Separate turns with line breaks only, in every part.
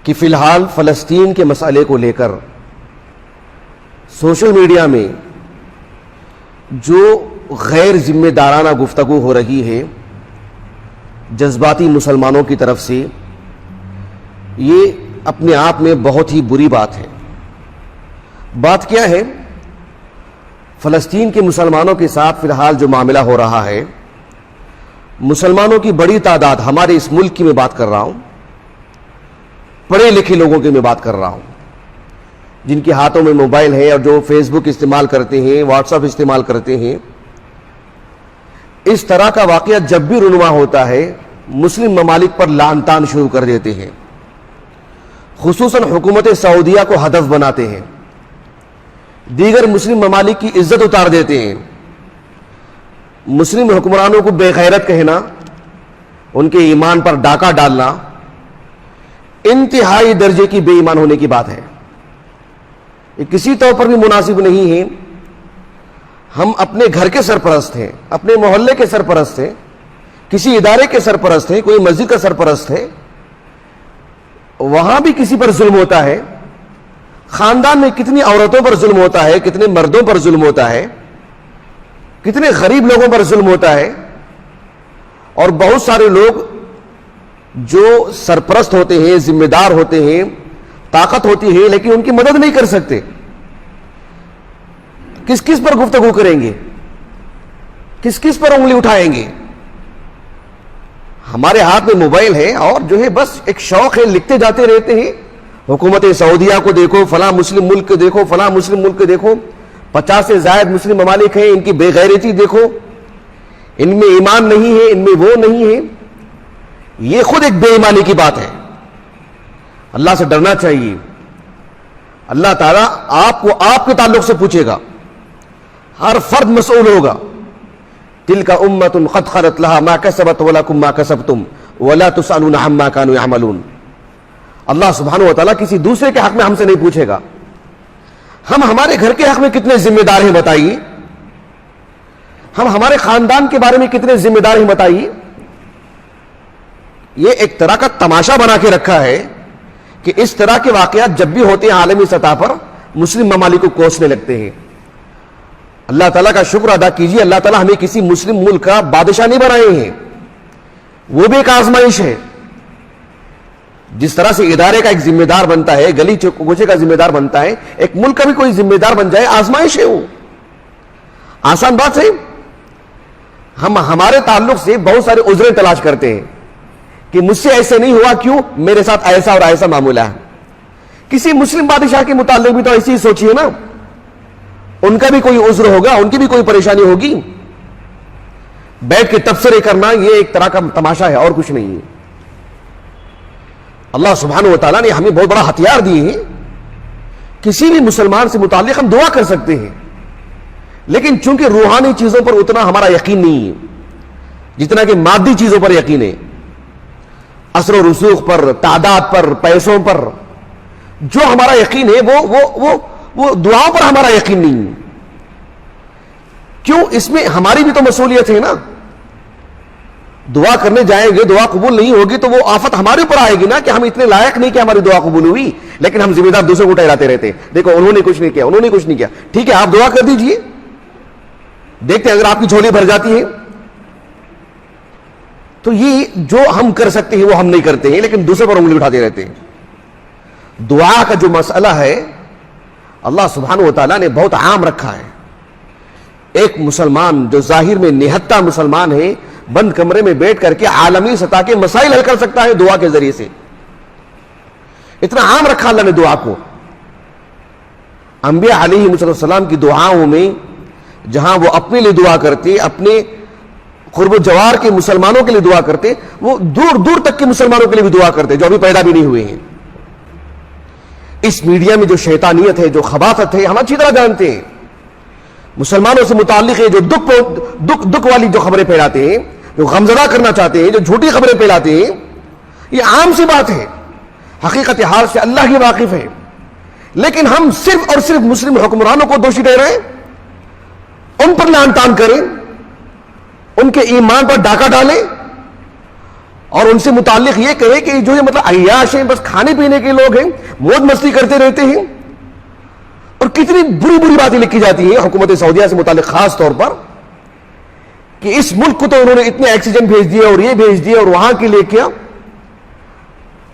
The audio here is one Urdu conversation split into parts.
کہ فی الحال فلسطین کے مسئلے کو لے کر سوشل میڈیا میں جو غیر ذمہ دارانہ گفتگو ہو رہی ہے جذباتی مسلمانوں کی طرف سے، یہ اپنے آپ میں بہت ہی بری بات ہے۔ بات کیا ہے؟ فلسطین کے مسلمانوں کے ساتھ فی الحال جو معاملہ ہو رہا ہے، مسلمانوں کی بڑی تعداد، ہمارے اس ملک کی میں بات کر رہا ہوں، پڑھے لکھے لوگوں کی میں بات کر رہا ہوں، جن کے ہاتھوں میں موبائل ہے اور جو فیس بک استعمال کرتے ہیں، واٹس ایپ استعمال کرتے ہیں، اس طرح کا واقعہ جب بھی رونما ہوتا ہے مسلم ممالک پر لعن طعن شروع کر دیتے ہیں، خصوصاً حکومت سعودیہ کو ہدف بناتے ہیں، دیگر مسلم ممالک کی عزت اتار دیتے ہیں، مسلم حکمرانوں کو بے غیرت کہنا، ان کے ایمان پر ڈاکہ ڈالنا انتہائی درجے کی بے ایمان ہونے کی بات ہے۔ یہ کسی طور پر بھی مناسب نہیں ہے۔ ہم اپنے گھر کے سرپرست ہیں، اپنے محلے کے سرپرست ہیں، کسی ادارے کے سرپرست ہیں، کوئی مسجد کا سرپرست ہے، وہاں بھی کسی پر ظلم ہوتا ہے، خاندان میں کتنی عورتوں پر ظلم ہوتا ہے، کتنے مردوں پر ظلم ہوتا ہے، کتنے غریب لوگوں پر ظلم ہوتا ہے، اور بہت سارے لوگ جو سرپرست ہوتے ہیں، ذمہ دار ہوتے ہیں، طاقت ہوتی ہے، لیکن ان کی مدد نہیں کر سکتے۔ کس کس پر گفتگو کریں گے؟ کس کس پر انگلی اٹھائیں گے؟ ہمارے ہاتھ میں موبائل ہے اور جو ہے بس ایک شوق ہے، لکھتے جاتے رہتے ہیں، حکومت سعودیہ کو دیکھو، فلاں مسلم ملک کو دیکھو، فلاں مسلم ملک کو دیکھو، 50 سے زائد مسلم ممالک ہیں، ان کی بے غیرتی دیکھو، ان میں ایمان نہیں ہے، ان میں وہ نہیں ہے۔ یہ خود ایک بے ایمانی کی بات ہے۔ اللہ سے ڈرنا چاہیے۔ اللہ تعالیٰ آپ کو آپ کے تعلق سے پوچھے گا، ہر فرد مسئول ہوگا۔ تلک امۃ قد خلت لها ما کسبت ولکم ما کسبتم ولا تسألون عما كانوا يعملون۔ اللہ سبحانہ وتعالیٰ کسی دوسرے کے حق میں ہم سے نہیں پوچھے گا۔ ہم ہمارے گھر کے حق میں کتنے ذمہ دار ہیں بتائیے؟ ہم ہمارے خاندان کے بارے میں کتنے ذمہ دار ہیں بتائیے؟ یہ ایک طرح کا تماشا بنا کے رکھا ہے کہ اس طرح کے واقعات جب بھی ہوتے ہیں عالمی سطح پر مسلم ممالک کو کوسنے لگتے ہیں۔ اللہ تعالیٰ کا شکر ادا کیجیے، اللہ تعالیٰ ہمیں کسی مسلم ملک کا بادشاہ نہیں بنائے ہیں، وہ بھی ایک آزمائش ہے۔ جس طرح سے ادارے کا ایک ذمہ دار بنتا ہے، گلی کوچے کا ذمہ دار بنتا ہے، ایک ملک کا بھی کوئی ذمہ دار بن جائے، آزمائش ہے وہ۔ آسان بات ہے؟ ہم ہمارے تعلق سے بہت سارے عذریں تلاش کرتے ہیں کہ مجھ سے ایسے نہیں ہوا، کیوں؟ میرے ساتھ ایسا اور ایسا معاملہ ہے۔ کسی مسلم بادشاہ کے متعلق بھی تو ایسی ہی سوچیے نا، ان کا بھی کوئی عذر ہوگا، ان کی بھی کوئی پریشانی ہوگی۔ بیٹھ کے تبصرے کرنا یہ ایک طرح کا تماشا ہے اور کچھ نہیں ہے۔ اللہ سبحانہ وتعالیٰ نے ہمیں بہت بڑا ہتھیار دیے ہیں، کسی بھی مسلمان سے متعلق ہم دعا کر سکتے ہیں، لیکن چونکہ روحانی چیزوں پر اتنا ہمارا یقین نہیں ہے جتنا کہ مادی چیزوں پر یقین ہے، اثر و رسوخ پر، تعداد پر، پیسوں پر جو ہمارا یقین ہے وہ دعاؤں پر ہمارا یقین نہیں ہے۔ کیوں؟ اس میں ہماری بھی تو مصولیت ہے نا۔ دعا کرنے جائیں گے، دعا قبول نہیں ہوگی تو وہ آفت ہمارے اوپر آئے گی نا کہ ہم اتنے لائق نہیں کہ ہماری دعا قبول ہوئی، لیکن ہم ذمہ دار دوسروں کو ٹھہراتے رہتے ہیں، دیکھو انہوں نے کچھ نہیں کیا، انہوں نے کچھ نہیں کیا۔ ٹھیک ہے، آپ دعا کر دیجئے، دیکھتے ہیں اگر آپ کی جھولی بھر جاتی ہے تو یہ جو ہم کر سکتے ہیں وہ ہم نہیں کرتے ہیں، لیکن دوسرے پر انگلی اٹھاتے رہتے ہیں۔ دعا کا جو مسئلہ ہے اللہ سبحانہ وتعالیٰ نے بہت عام رکھا ہے۔ ایک مسلمان جو ظاہر میں نہتا مسلمان ہے، بند کمرے میں بیٹھ کر کے عالمی سطح کے مسائل حل کر سکتا ہے دعا کے ذریعے سے۔ اتنا عام رکھا اللہ نے دعا کو۔ انبیاء علیہ السلام کی دعاؤں میں جہاں وہ اپنے لیے دعا کرتے، اپنے قرب و جوار کے مسلمانوں کے لیے دعا کرتے، وہ دور دور تک کے مسلمانوں کے لیے بھی دعا کرتے جو ابھی پیدا بھی نہیں ہوئے ہیں۔ اس میڈیا میں جو شیطانیت ہے، جو خباثت ہے، ہم اچھی طرح جانتے ہیں۔ مسلمانوں سے متعلق ہے جو دکھ والی جو خبریں پھیلاتے ہیں، جو غمزدہ کرنا چاہتے ہیں، جو جھوٹی خبریں پھیلاتے ہیں، یہ عام سی بات ہے، حقیقت حال سے اللہ ہی واقف ہے۔ لیکن ہم صرف اور صرف مسلم حکمرانوں کو دوشی ٹھہرائیں، ان پر لعن طعن کریں، ان کے ایمان پر ڈاکہ ڈالیں، اور ان سے متعلق یہ کہے کہ جو یہ مطلب عیاش ہیں، بس کھانے پینے کے لوگ ہیں، موج مستی کرتے رہتے ہیں. اور کتنی بری بری باتیں لکھی جاتی ہیں حکومت سعودیہ سے متعلق، خاص طور پر کہ اس ملک کو تو انہوں نے اتنے آکسیجن بھیج دیے اور یہ بھیج دیے اور وہاں کے لیے کیا.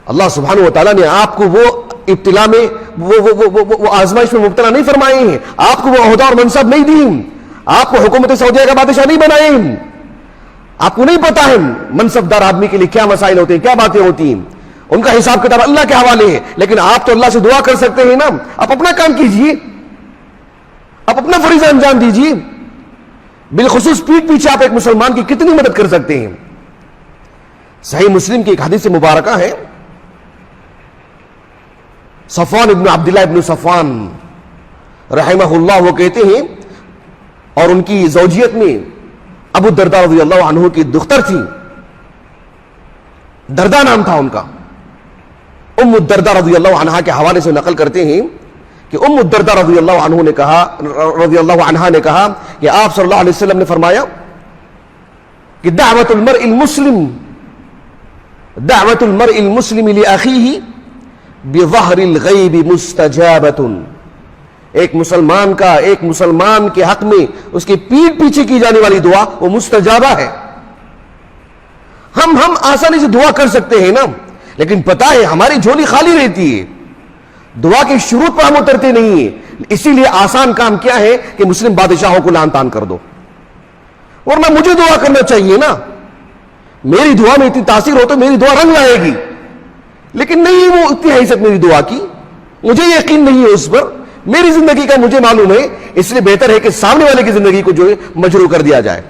اللہ سبحانہ و تعالیٰ نے آپ کو وہ ابتلا میں وہ آزمائش میں مبتلا نہیں فرمائے ہیں، آپ کو وہ عہدہ اور منصب نہیں دی، آپ کو حکومت سعودیہ کا بادشاہ نہیں بنائے ہیں. آپ کو نہیں پتا ہے منصب دار آدمی کے لیے کیا مسائل ہوتے ہیں، کیا باتیں ہوتی ہیں، ان کا حساب کتاب اللہ کے حوالے ہے. لیکن آپ تو اللہ سے دعا کر سکتے ہیں نا. آپ اپنا کام کیجئے، آپ اپنا فریضہ انجام دیجئے. بالخصوص پیٹ پیچھے آپ ایک مسلمان کی کتنی مدد کر سکتے ہیں. صحیح مسلم کی ایک حدیث مبارکہ ہے، صفوان ابن عبداللہ ابن صفوان رحمہ اللہ وہ کہتے ہیں، اور ان کی زوجیت میں ابو الدرداء رضی اللہ عنہ کی دختر تھی، درداء نام تھا ان کا. ام الدرداء رضی اللہ عنہ کے حوالے سے نقل کرتے ہیں کہ ام الدرداء رضی اللہ عنہ نے کہا کہ آپ صلی اللہ علیہ وسلم نے فرمایا کہ دعوت المرء المسلم لأخیہ بظہر الغیب مستجابۃ. ایک مسلمان کے حق میں اس کے پیٹ پیچھے کی جانے والی دعا وہ مستجابہ ہے. ہم آسانی سے دعا کر سکتے ہیں نا، لیکن پتہ ہے ہماری جھولی خالی رہتی ہے، دعا کے شروط پر ہم اترتے نہیں ہیں. اسی لیے آسان کام کیا ہے کہ مسلم بادشاہوں کو لعن طعن کر دو، ورنہ مجھے دعا کرنا چاہیے نا. میری دعا میں اتنی تاثیر ہو تو میری دعا رنگ لائے گی، لیکن نہیں وہ اتنی حیثیت میری دعا کی، مجھے یقین نہیں ہے اس پر، میری زندگی کا مجھے معلوم ہے. اس لیے بہتر ہے کہ سامنے والے کی زندگی کو جو ہے مجروح کر دیا جائے.